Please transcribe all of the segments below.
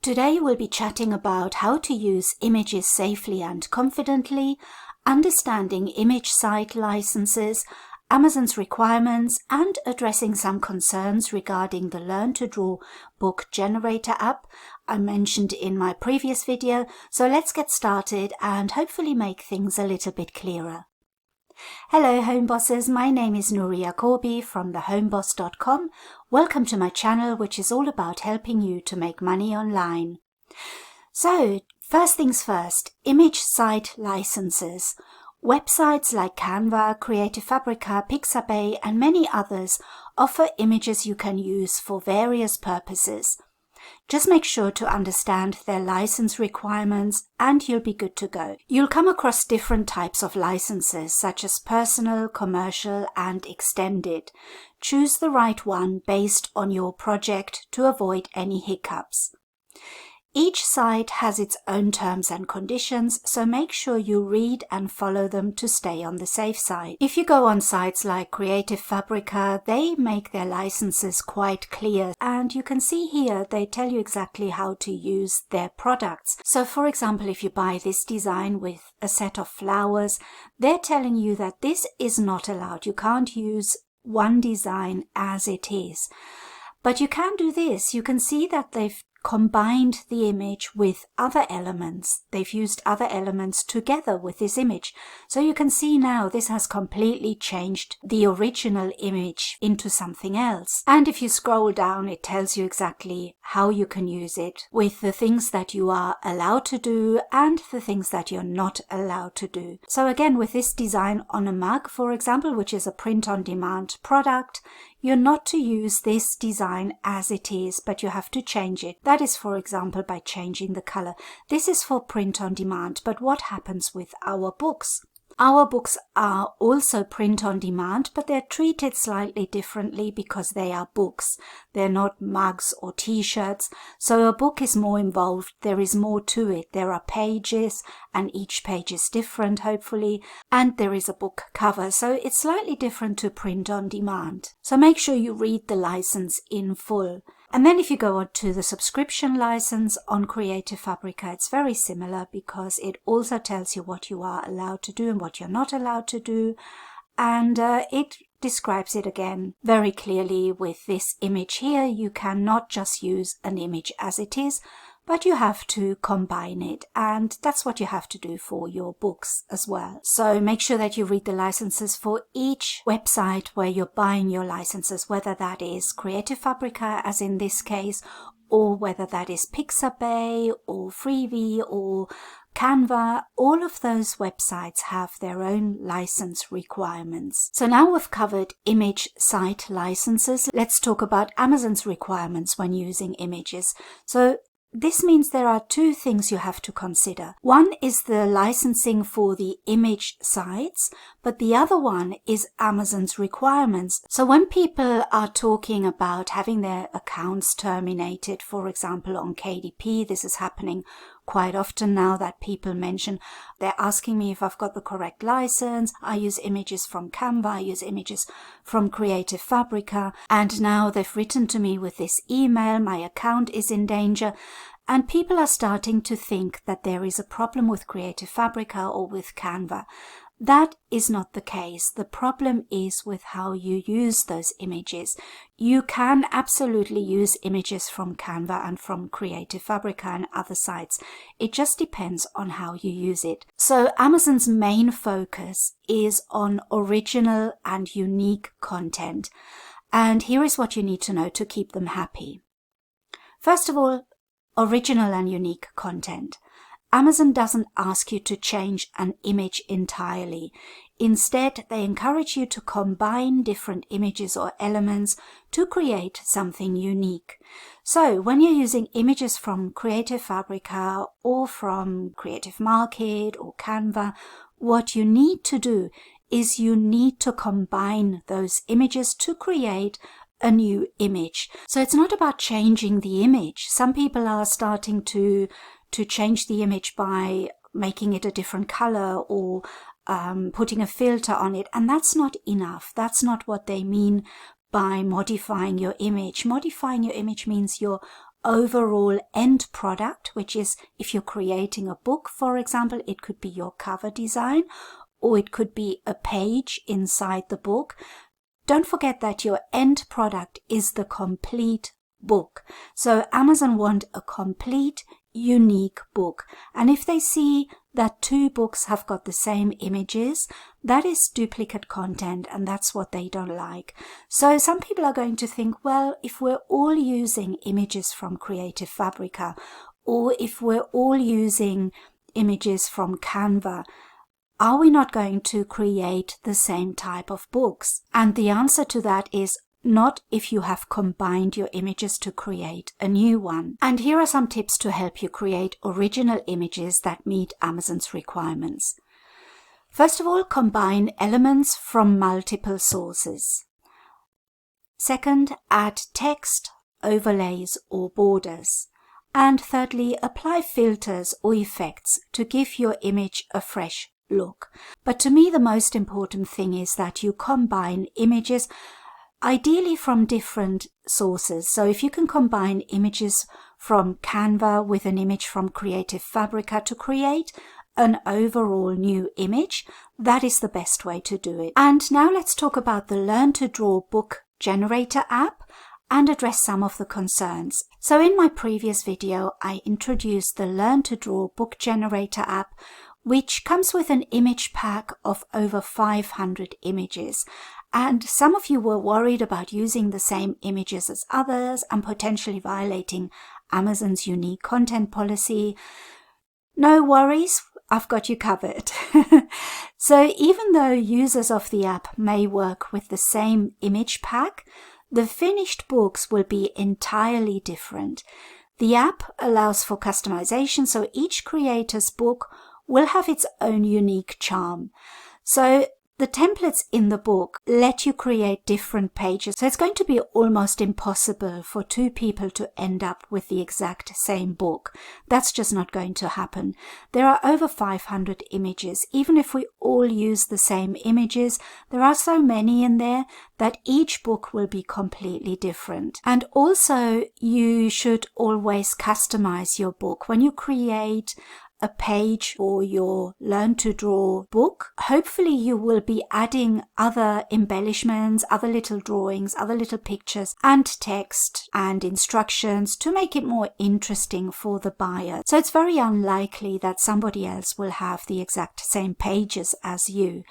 Today we'll be chatting about how to use images safely and confidently, understanding image site licenses, Amazon's requirements, and addressing some concerns regarding the Learn to Draw book generator app I mentioned in my previous video. So let's get started and hopefully make things a little bit clearer. Hello home bosses, my name is Nuria Corby from thehomeboss.com. Welcome to my channel, which is all about helping you to make money online. So first things first, image site licenses. Websites like Canva, Creative Fabrica, Pixabay and many others offer images you can use for various purposes. Just make sure to understand their license requirements and you'll be good to go. You'll come across different types of licenses such as personal, commercial and extended. Choose the right one based on your project to avoid any hiccups. Each site has its own terms and conditions, so make sure you read and follow them to stay on the safe side. If you go on sites like Creative Fabrica, they make their licenses quite clear, and you can see here they tell you exactly how to use their products. So for example, if you buy this design with a set of flowers, they're telling you that this is not allowed. You can't use one design as it is. But you can do this. You can see that they've combined the image with other elements. They've used other elements together with this image. So you can see now this has completely changed the original image into something else. And if you scroll down, it tells you exactly how you can use it with the things that you are allowed to do and the things that you're not allowed to do. So again, with this design on a mug, for example, which is a print-on-demand product, you're not to use this design as it is, but you have to change it. That is, for example, by changing the color. This is for print on demand, but what happens with our books? Our books are also print on demand, but they're treated slightly differently because they are books. They're not mugs or t-shirts. So a book is more involved. There is more to it. There are pages and each page is different, hopefully. And there is a book cover. So it's slightly different to print on demand. So make sure you read the license in full. And then if you go on to the subscription license on Creative Fabrica, it's very similar because it also tells you what you are allowed to do and what you're not allowed to do. And it describes it again very clearly with this image here. You cannot just use an image as it is, but you have to combine it, and that's what you have to do for your books as well. So make sure that you read the licenses for each website where you're buying your licenses, whether that is Creative Fabrica, as in this case, or whether that is Pixabay or Freebie or Canva. All of those websites have their own license requirements. So now we've covered image site licenses. Let's talk about Amazon's requirements when using images. So this means there are two things you have to consider. One is the licensing for the image sites, but the other one is Amazon's requirements. So when people are talking about having their accounts terminated, for example on KDP, this is happening quite often now that people mention, they're asking me if I've got the correct license. I use images from Canva, I use images from Creative Fabrica, and now they've written to me with this email, my account is in danger. And people are starting to think that there is a problem with Creative Fabrica or with Canva. That is not the case. The problem is with how you use those images. You can absolutely use images from Canva and from Creative Fabrica and other sites. It just depends on how you use it. So Amazon's main focus is on original and unique content. And here is what you need to know to keep them happy. First of all, original and unique content. Amazon doesn't ask you to change an image entirely. Instead, they encourage you to combine different images or elements to create something unique. So when you're using images from Creative Fabrica or from Creative Market or Canva, what you need to do is you need to combine those images to create a new image. So it's not about changing the image. Some people are starting to change the image by making it a different color or putting a filter on it, and that's not enough. That's not what they mean by modifying your image. Modifying your image means you're overall end product, which is if you're creating a book, for example, it could be your cover design or it could be a page inside the book. Don't forget that your end product is the complete book. So Amazon want a complete, unique book. And if they see that 2 books have got the same images, that is duplicate content, and that's what they don't like. So some people are going to think, well, if we're all using images from Creative Fabrica, or if we're all using images from Canva, are we not going to create the same type of books? And the answer to that is not if you have combined your images to create a new one. And here are some tips to help you create original images that meet Amazon's requirements. First of all, combine elements from multiple sources. Second, add text, overlays or borders. And thirdly, apply filters or effects to give your image a fresh look. But to me, the most important thing is that you combine images ideally from different sources. So if you can combine images from Canva with an image from Creative Fabrica to create an overall new image, that is the best way to do it. And now let's talk about the Learn to Draw Book Generator app and address some of the concerns. So in my previous video, I introduced the Learn to Draw Book Generator app, which comes with an image pack of over 500 images. And some of you were worried about using the same images as others and potentially violating Amazon's unique content policy. No worries, I've got you covered. So even though users of the app may work with the same image pack, the finished books will be entirely different. The app allows for customization, so each creator's book will have its own unique charm. So the templates in the book let you create different pages. So it's going to be almost impossible for 2 people to end up with the exact same book. That's just not going to happen. There are over 500 images. Even if we all use the same images, there are so many in there that each book will be completely different. And also, you should always customize your book. When you create a page for your Learn to Draw book, hopefully you will be adding other embellishments, other little drawings, other little pictures and text and instructions to make it more interesting for the buyer. So it's very unlikely that somebody else will have the exact same pages as you.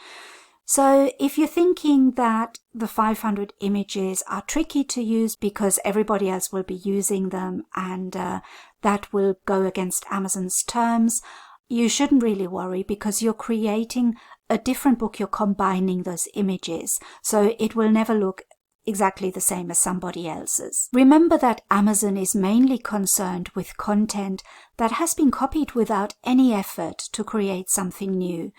So if you're thinking that the 500 images are tricky to use because everybody else will be using them and that will go against Amazon's terms, you shouldn't really worry because you're creating a different book. You're combining those images, so it will never look exactly the same as somebody else's. Remember that Amazon is mainly concerned with content that has been copied without any effort to create something new.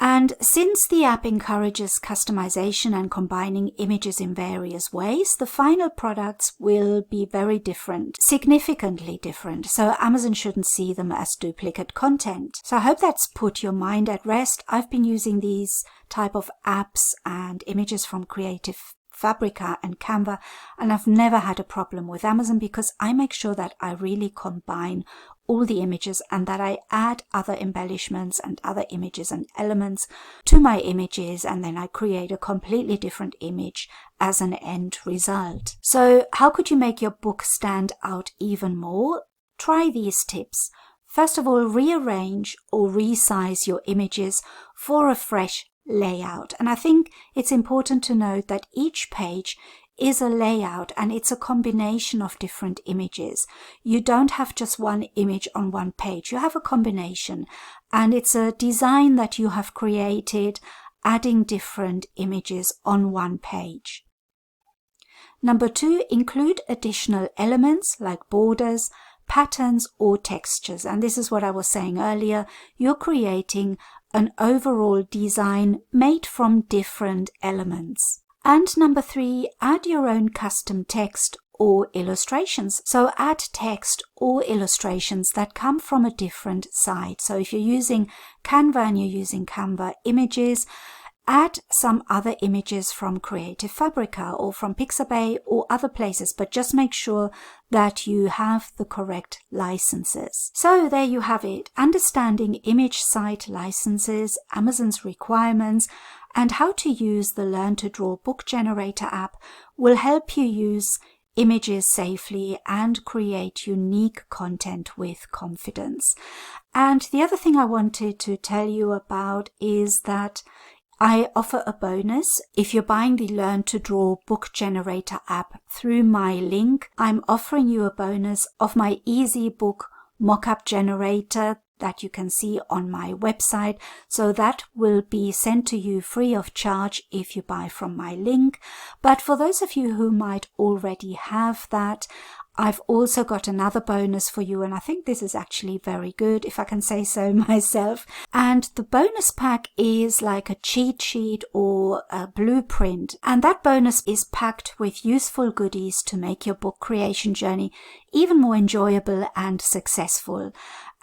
And since the app encourages customization and combining images in various ways, the final products will be very different, significantly different. So Amazon shouldn't see them as duplicate content. So I hope that's put your mind at rest. I've been using these type of apps and images from Creative Fabrica and Canva, and I've never had a problem with Amazon because I make sure that I really combine all the images and that I add other embellishments and other images and elements to my images, and then I create a completely different image as an end result. So how could you make your book stand out even more? Try these tips. First of all, rearrange or resize your images for a fresh layout. And I think it's important to note that each page is a layout and it's a combination of different images. You don't have just one image on one page. You have a combination, and it's a design that you have created, adding different images on one page. Number 2, include additional elements like borders, patterns or textures. And this is what I was saying earlier. You're creating an overall design made from different elements. And number 3, add your own custom text or illustrations. So add text or illustrations that come from a different site. So if you're using Canva and you're using Canva images, add some other images from Creative Fabrica or from Pixabay or other places, but just make sure that you have the correct licenses. So there you have it, understanding image site licenses, Amazon's requirements, and how to use the Learn to Draw book generator app will help you use images safely and create unique content with confidence. And the other thing I wanted to tell you about is that I offer a bonus. If you're buying the Learn to Draw book generator app through my link, I'm offering you a bonus of my easy book mockup generator that you can see on my website. So that will be sent to you free of charge if you buy from my link. But for those of you who might already have that, I've also got another bonus for you, and I think this is actually very good, if I can say so myself. And the bonus pack is like a cheat sheet or a blueprint, and that bonus is packed with useful goodies to make your book creation journey even more enjoyable and successful.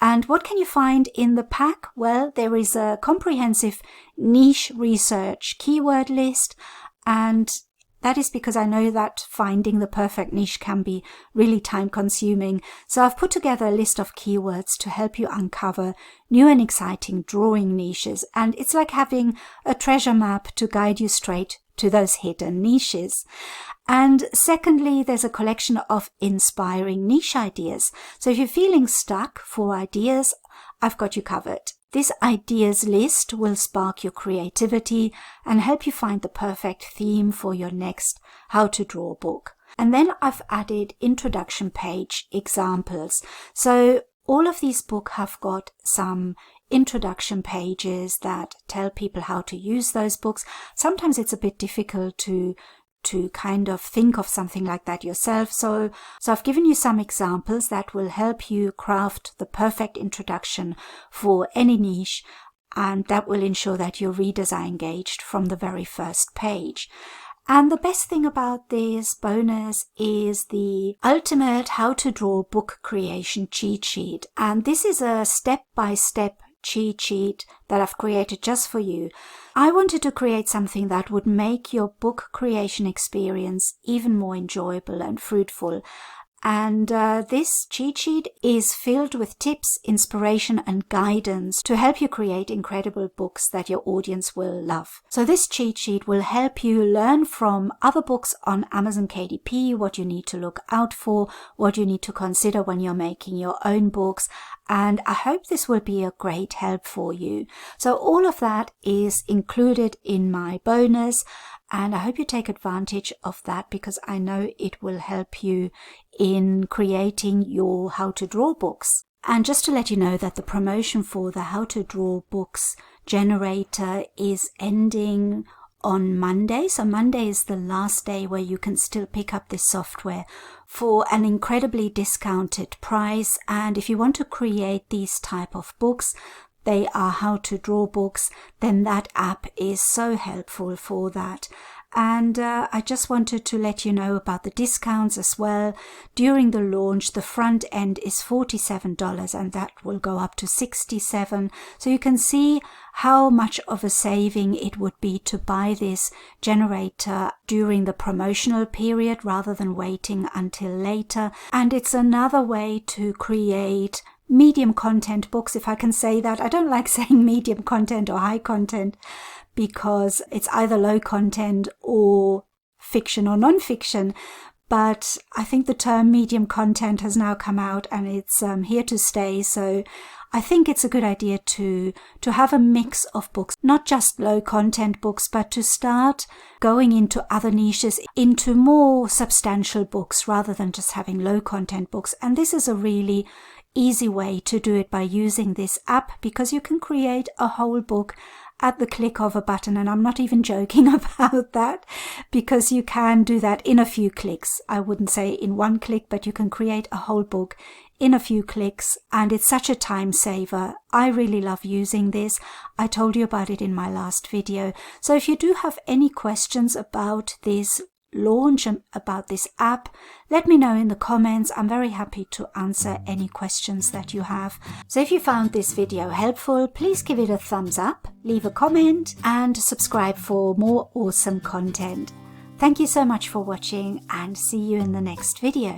And what can you find in the pack? Well, there is a comprehensive niche research keyword list, and that is because I know that finding the perfect niche can be really time consuming. So I've put together a list of keywords to help you uncover new and exciting drawing niches. And it's like having a treasure map to guide you straight to those hidden niches. And secondly, there's a collection of inspiring niche ideas. So if you're feeling stuck for ideas, I've got you covered. This ideas list will spark your creativity and help you find the perfect theme for your next How to Draw book. And then I've added introduction page examples. So all of these books have got some introduction pages that tell people how to use those books. Sometimes it's a bit difficult to kind of think of something like that yourself. So I've given you some examples that will help you craft the perfect introduction for any niche, and that will ensure that your readers are engaged from the very first page. And the best thing about this bonus is the ultimate How to Draw book creation cheat sheet. And this is a step-by-step cheat sheet that I've created just for you. I wanted to create something that would make your book creation experience even more enjoyable and fruitful. And this cheat sheet is filled with tips, inspiration, and guidance to help you create incredible books that your audience will love. So this cheat sheet will help you learn from other books on Amazon KDP, what you need to look out for, what you need to consider when you're making your own books. And I hope this will be a great help for you. So all of that is included in my bonus. And I hope you take advantage of that, because I know it will help you in creating your How to Draw books. And just to let you know that the promotion for the How to Draw books generator is ending on Monday. So Monday is the last day where you can still pick up this software for an incredibly discounted price. And if you want to create these type of books, they are How to Draw books, then that app is so helpful for that. And I just wanted to let you know about the discounts as well. During the launch, the front end is $47 and that will go up to $67. So you can see how much of a saving it would be to buy this generator during the promotional period rather than waiting until later. And it's another way to create medium content books, if I can say that. I don't like saying medium content or high content, because it's either low content or fiction or non-fiction. But I think the term medium content has now come out and it's here to stay. So I think it's a good idea to have a mix of books, not just low content books, but to start going into other niches, into more substantial books rather than just having low content books. And this is a really easy way to do it by using this app, because you can create a whole book at the click of a button. And I'm not even joking about that, because you can do that in a few clicks. I wouldn't say in one click, but you can create a whole book in a few clicks, and it's such a time saver. I really love using this. I told you about it in my last video. So if you do have any questions about this launch about this app, let me know in the comments. I'm very happy to answer any questions that you have. So if you found this video helpful, please give it a thumbs up, leave a comment, and subscribe for more awesome content. Thank you so much for watching, and see you in the next video.